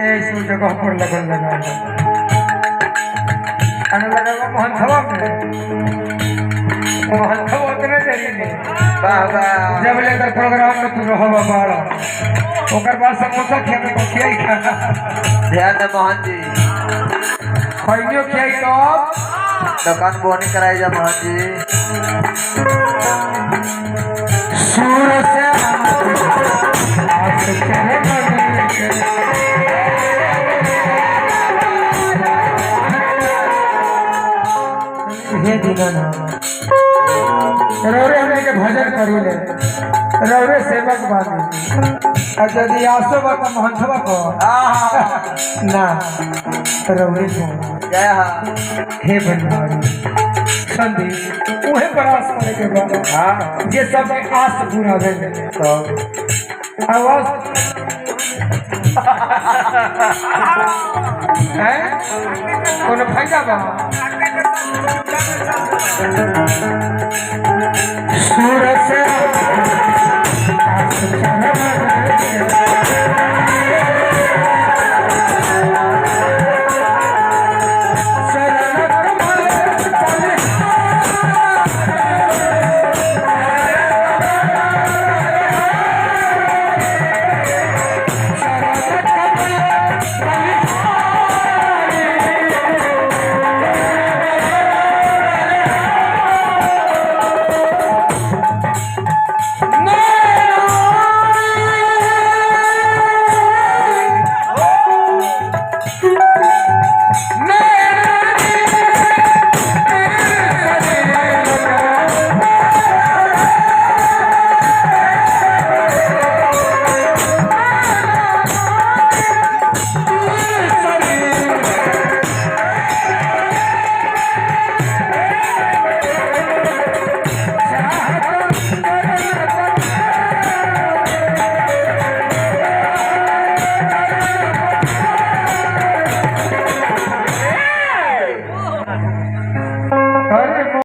ऐसे जगह पर लगन लगा अन लगा मोहन थवा उतने देरी ने बाबा जब लेकर प्रोग्राम में तू रहो बाबा ओकर बाद समोसा खेने को खियाई खा ध्यान दे मोहन जी खइयो खियाई तो दुकान बोनी कराई जा मोहन जी सूर से आस चले हे दीवाना रौरे हमने के भजन करी ले रौरे सेवक बानी और यदि आसो बात महंतवा को ना रौरे को जय हा हे बनवारी संदीप उहे प्रयास करे के बाद हां ये सब के आस पूरा भेल तो आवाज है कोनो फायदा बा सूरत से